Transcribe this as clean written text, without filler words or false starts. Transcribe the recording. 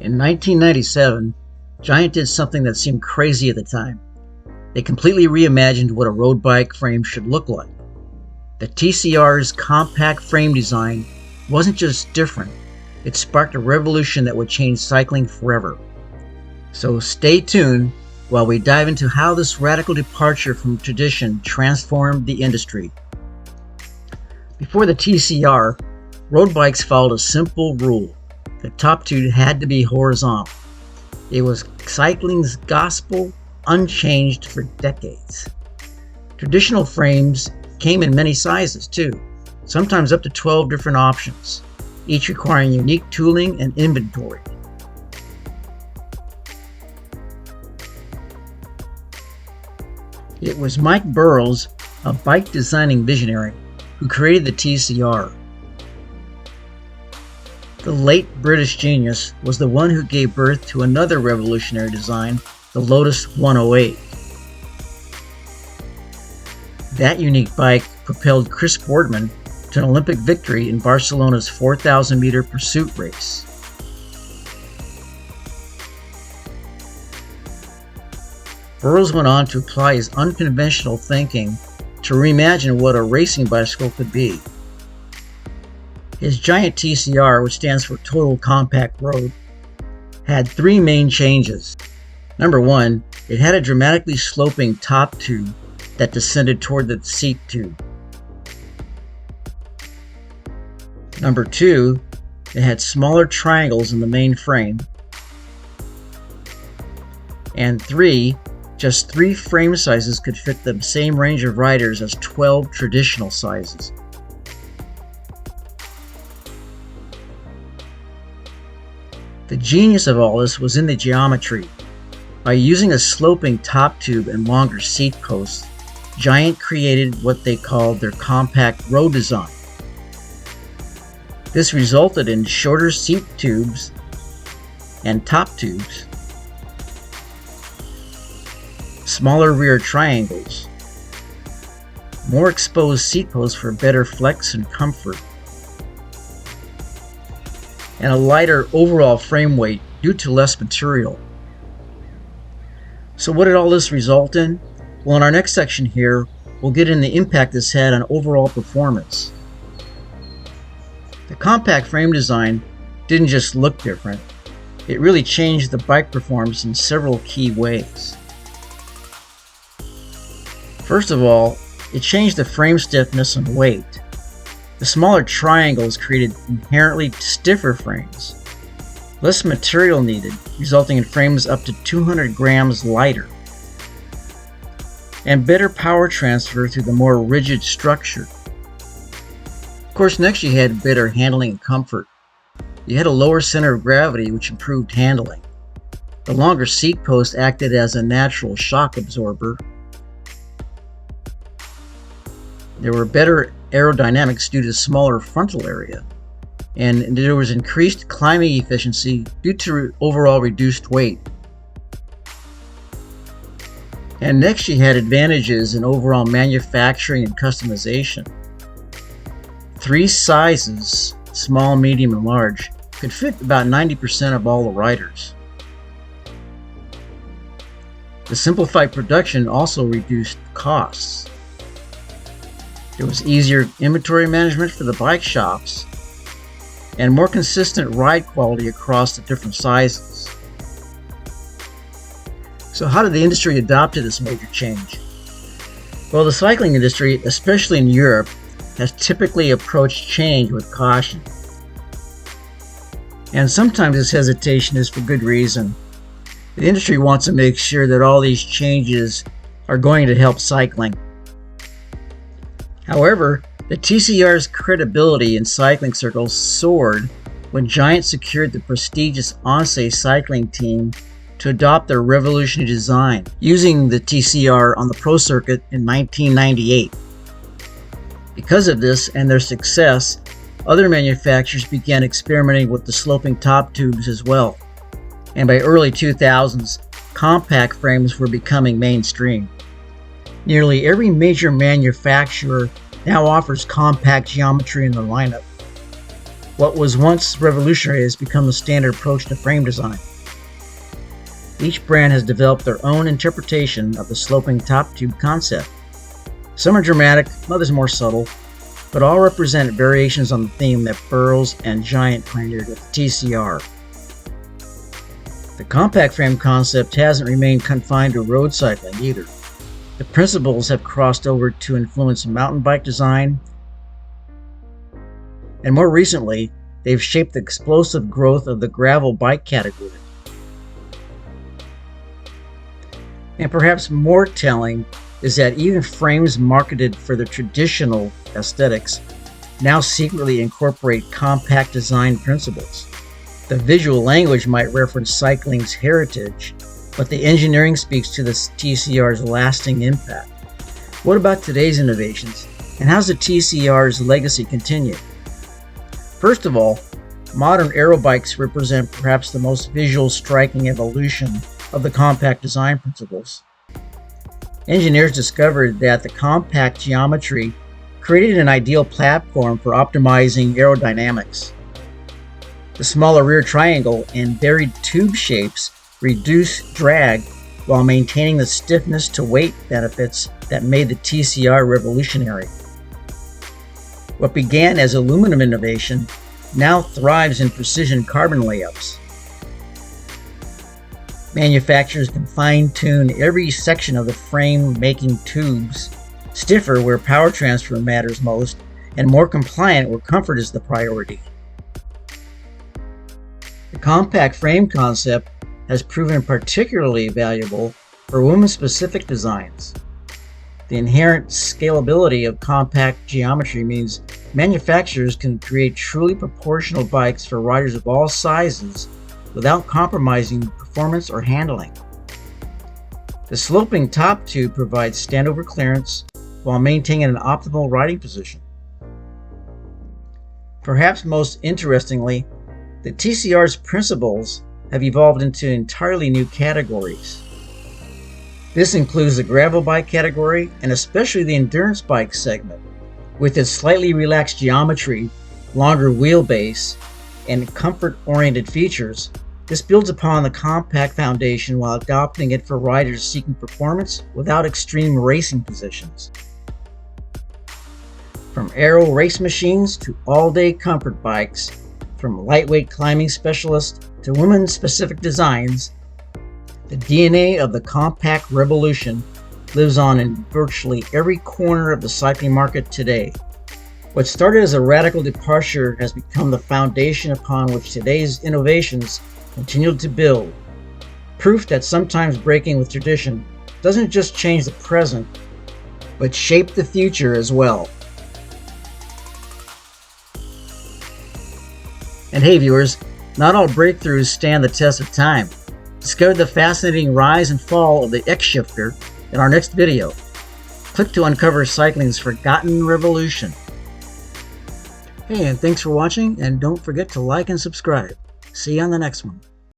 In 1997, Giant did something that seemed crazy at the time. They completely reimagined what a road bike frame should look like. The TCR's compact frame design wasn't just different, it sparked a revolution that would change cycling forever. So stay tuned while we dive into how this radical departure from tradition transformed the industry. Before the TCR, road bikes followed a simple rule. The top tube had to be horizontal. It was cycling's gospel, unchanged for decades. Traditional frames came in many sizes too, sometimes up to 12 different options, each requiring unique tooling and inventory. It was Mike Burrows, a bike designing visionary, who created the TCR. The late British genius was the one who gave birth to another revolutionary design, the Lotus 108. That unique bike propelled Chris Boardman to an Olympic victory in Barcelona's 4,000-meter pursuit race. Burrows went on to apply his unconventional thinking to reimagine what a racing bicycle could be. His Giant TCR, which stands for Total Compact Road, had three main changes. Number one, it had a dramatically sloping top tube that descended toward the seat tube. Number two, it had smaller triangles in the main frame. And three, just 3 frame sizes could fit the same range of riders as 12 traditional sizes. The genius of all this was in the geometry. By using a sloping top tube and longer seat posts, Giant created what they called their compact road design. This resulted in shorter seat tubes and top tubes, smaller rear triangles, more exposed seat posts for better flex and comfort, and a lighter overall frame weight due to less material. So what did all this result in? Well, in our next section here, we'll get in the impact this had on overall performance. The compact frame design didn't just look different, it really changed the bike performance in several key ways. First of all, it changed the frame stiffness and weight. The smaller triangles created inherently stiffer frames, less material needed, resulting in frames up to 200 grams lighter, and better power transfer through the more rigid structure. Of course, next you had better handling and comfort. You had a lower center of gravity, which improved handling. The longer seat post acted as a natural shock absorber. There were better aerodynamics due to smaller frontal area, and there was increased climbing efficiency due to overall reduced weight. And next you had advantages in overall manufacturing and customization. 3 sizes, small, medium, and large, could fit about 90% of all the riders. The simplified production also reduced costs. There was easier inventory management for the bike shops and more consistent ride quality across the different sizes. So how did the industry adapt to this major change? Well, the cycling industry, especially in Europe, has typically approached change with caution. And sometimes this hesitation is for good reason. The industry wants to make sure that all these changes are going to help cycling. However, the TCR's credibility in cycling circles soared when Giant secured the prestigious Once cycling team to adopt their revolutionary design, using the TCR on the pro circuit in 1998. Because of this and their success, other manufacturers began experimenting with the sloping top tubes as well. And by early 2000s, compact frames were becoming mainstream. Nearly every major manufacturer now offers compact geometry in their lineup. What was once revolutionary has become the standard approach to frame design. Each brand has developed their own interpretation of the sloping top tube concept. Some are dramatic, others more subtle, but all represent variations on the theme that Burrows and Giant pioneered with the TCR. The compact frame concept hasn't remained confined to road cycling either. The principles have crossed over to influence mountain bike design, and more recently, they've shaped the explosive growth of the gravel bike category. And perhaps more telling is that even frames marketed for the traditional aesthetics now secretly incorporate compact design principles. The visual language might reference cycling's heritage, but the engineering speaks to the TCR's lasting impact. What about today's innovations, and how's the TCR's legacy continue? First of all, modern aero bikes represent perhaps the most visual striking evolution of the compact design principles. Engineers discovered that the compact geometry created an ideal platform for optimizing aerodynamics. The smaller rear triangle and buried tube shapes reduce drag while maintaining the stiffness to weight benefits that made the TCR revolutionary. What began as aluminum innovation now thrives in precision carbon layups. Manufacturers can fine-tune every section of the frame, making tubes stiffer where power transfer matters most and more compliant where comfort is the priority. The compact frame concept has proven particularly valuable for women-specific designs. The inherent scalability of compact geometry means manufacturers can create truly proportional bikes for riders of all sizes without compromising performance or handling. The sloping top tube provides standover clearance while maintaining an optimal riding position. Perhaps most interestingly, the TCR's principles have evolved into entirely new categories. This includes the gravel bike category and especially the endurance bike segment. With its slightly relaxed geometry, longer wheelbase, and comfort-oriented features, this builds upon the compact foundation while adopting it for riders seeking performance without extreme racing positions. From aero race machines to all-day comfort bikes, from lightweight climbing specialists to women-specific designs, the DNA of the compact revolution lives on in virtually every corner of the cycling market today. What started as a radical departure has become the foundation upon which today's innovations continue to build. Proof that sometimes breaking with tradition doesn't just change the present, but shape the future as well. And hey viewers, not all breakthroughs stand the test of time. Discover the fascinating rise and fall of the X-shifter in our next video. Click to uncover cycling's forgotten revolution. Hey, and thanks for watching, and don't forget to like and subscribe. See you on the next one.